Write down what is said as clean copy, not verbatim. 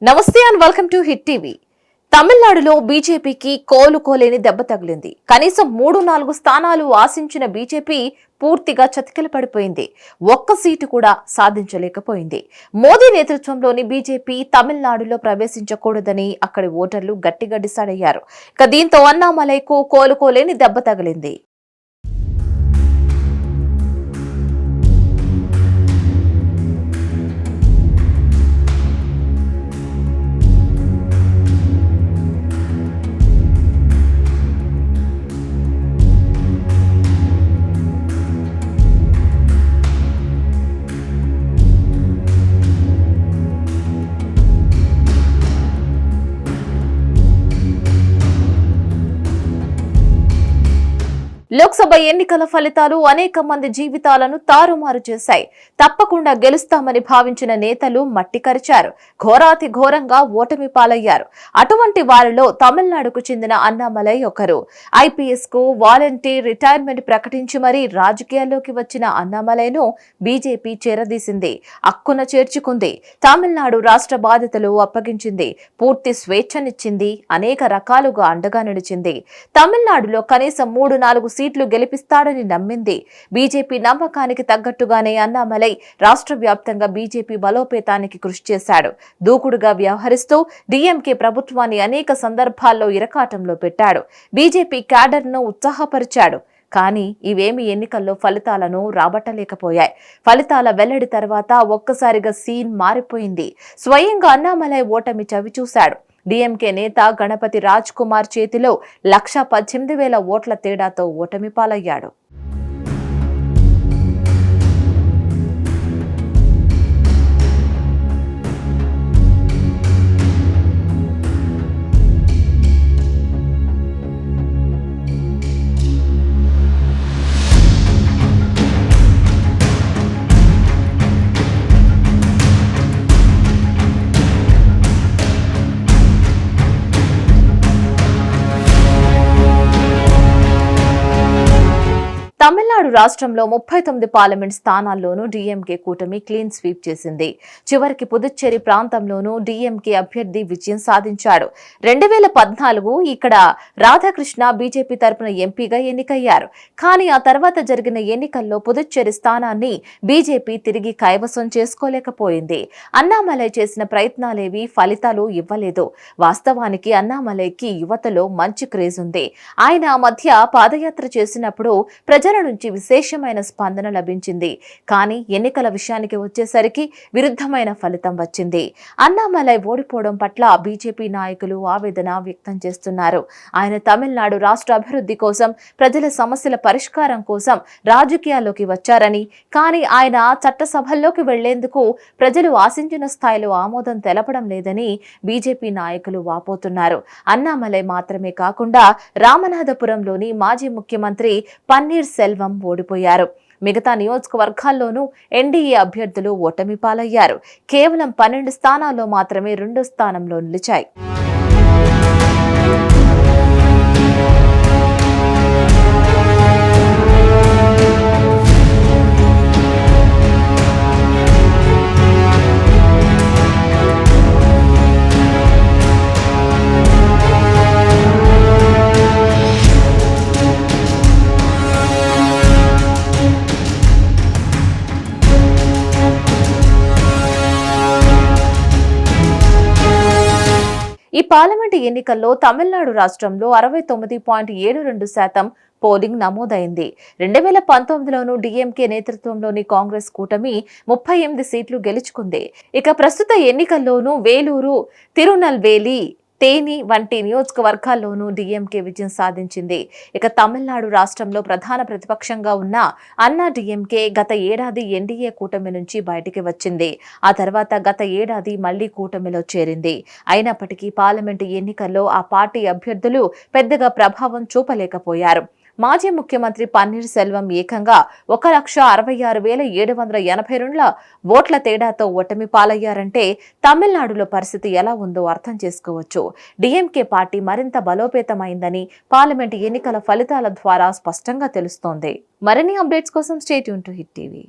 నమస్తే and welcome to hit TV. తమిళనాడులో బీజేపీకి కోలుకోలేని దెబ్బ తగిలింది. కనీసం 3-4 స్థానాలు ఆశించిన బీజేపీ పూర్తిగా చతికిల పడిపోయింది. ఒక్క సీటు కూడా సాధించలేకపోయింది. మోదీ నేతృత్వంలోని బీజేపీ తమిళనాడులో ప్రవేశించకూడదని అక్కడి ఓటర్లు గట్టిగా డిసైడ్ అయ్యారు. దీంతో అన్నామలైకు కోలుకోలేని దెబ్బ తగిలింది. లోక్సభ ఎన్నికల ఫలితాలు అనేక మంది జీవితాలను తారుమారు చేశాయి. తప్పకుండా గెలుస్తామని భావించిన నేతలు మట్టి కరిచారు. ఘోరాతి ఘోరంగా ఓటమి పాలయ్యారు. అటువంటి వారిలో తమిళనాడుకు చెందిన అన్నామలై ఒకరు. ఐపీఎస్ కు వాలంటీర్ రిటైర్మెంట్ ప్రకటించి మరీ రాజకీయాల్లోకి వచ్చిన అన్నామలైను బీజేపీ చేరదీసింది. అక్కున చేర్చుకుంది. తమిళనాడు రాష్ట్ర బాధ్యతలు అప్పగించింది. పూర్తి స్వేచ్ఛనిచ్చింది. అనేక రకాలుగా అండగా నిలిచింది. తమిళనాడులో కనీసం 3-4 సీట్లు గెలిపిస్తాడని నమ్మింది. బీజేపీ నమ్మకానికి తగ్గట్టుగానే అన్నామలై రాష్ట్ర వ్యాప్తంగా బీజేపీ బలోపేతానికి కృషి చేశాడు. దూకుడుగా వ్యవహరిస్తూ డీఎంకే ప్రభుత్వాన్ని అనేక సందర్భాల్లో ఇరకాటంలో పెట్టాడు. బీజేపీ క్యాడర్ను ఉత్సాహపరిచాడు. కానీ ఇవేమి ఎన్నికల్లో ఫలితాలను రాబట్టలేకపోయాయి. ఫలితాల వెల్లడి తర్వాత ఒక్కసారిగా సీన్ మారిపోయింది. స్వయంగా అన్నామలై ఓటమి చవిచూశాడు. డీఎంకే నేత గణపతి రాజ్ కుమార్ చేతిలో 1,18,000 ఓట్ల తేడాతో ఓటమి పాలయ్యాడు. తమిళనాడు రాష్ట్రంలో 39 పార్లమెంట్ స్థానాల్లోనూ డీఎంకే కూటమి క్లీన్ స్వీప్ చేసింది. చివరికి పుదుచ్చేరి ప్రాంతంలోనూ డీఎంకే అభ్యర్థి విజయం సాధించాడు. 2014 ఇక్కడ రాధాకృష్ణ బీజేపీ తరపున ఎంపీగా ఎన్నికయ్యారు. కానీ ఆ తర్వాత జరిగిన ఎన్నికల్లో పుదుచ్చేరి స్థానాన్ని బీజేపీ తిరిగి కైవసం చేసుకోలేకపోయింది. అన్నామలై చేసిన ప్రయత్నాలేవి ఫలితాలు ఇవ్వలేదు. వాస్తవానికి అన్నామలైకి యువతలో మంచి క్రేజ్ ఉంది. ఆయన ఆ మధ్య పాదయాత్ర చేసినప్పుడు ప్రజల నుంచి విశేషమైన స్పందన లభించింది. కానీ ఎన్నికల విషయానికి వచ్చేసరికి విరుద్ధమైన ఫలితం వచ్చింది. అన్నామలై ఓడిపోవడం పట్ల బీజేపీ నాయకులు ఆవేదన వ్యక్తం చేస్తున్నారు. ఆయన తమిళనాడు రాష్ట్ర అభివృద్ధి కోసం, ప్రజల సమస్యల పరిష్కారం కోసం రాజకీయాల్లోకి వచ్చారని, కానీ ఆయన చట్టసభల్లోకి వెళ్లేందుకు ప్రజలు ఆశించిన స్థాయిలో ఆమోదం తెలపడం లేదని బీజేపీ నాయకులు వాపోతున్నారు. అన్నామలై మాత్రమే కాకుండా రామనాథపురంలోని మాజీ ముఖ్యమంత్రి పన్నీర్ సెల్వం ఓడిపోయారు. మిగతా నియోజకవర్గాల్లోనూ ఎన్డీఏ అభ్యర్థులు ఓటమి పాలయ్యారు. కేవలం 12 స్థానాల్లో మాత్రమే 2వ స్థానంలో నిలిచాయి. ఈ పార్లమెంటు ఎన్నికల్లో తమిళనాడు రాష్ట్రంలో 69.72% పోలింగ్ నమోదైంది. 2019లోనూ డీఎంకే నేతృత్వంలోని కాంగ్రెస్ కూటమి 38 సీట్లు గెలుచుకుంది. ఇక ప్రస్తుత ఎన్నికల్లోనూ వేలూరు, తిరునల్వేలి, తేని వంటి నియోజకవర్గాల్లోనూ డీఎంకే విజయం సాధించింది. ఇక తమిళనాడు రాష్ట్రంలో ప్రధాన ప్రతిపక్షంగా ఉన్న అన్నా డీఎంకే గత ఏడాది ఎన్డీఏ కూటమి నుంచి బయటికి వచ్చింది. ఆ తర్వాత గత ఏడాది మళ్లీ కూటమిలో చేరింది. అయినప్పటికీ పార్లమెంటు ఎన్నికల్లో ఆ పార్టీ అభ్యర్థులు పెద్దగా ప్రభావం చూపలేకపోయారు. మాజీ ముఖ్యమంత్రి పన్నీర్ సెల్వం ఏకంగా 1,66,782 ఓట్ల తేడాతో ఓటమి పాలయ్యారంటే తమిళనాడులో పరిస్థితి ఎలా ఉందో అర్థం చేసుకోవచ్చు. డీఎంకే పార్టీ మరింత బలోపేతమైందని పార్లమెంట్ ఎన్నికల ఫలితాల ద్వారా స్పష్టంగా తెలుస్తోంది. మరిన్ని అప్డేట్స్ కోసం stay tune to hit TV.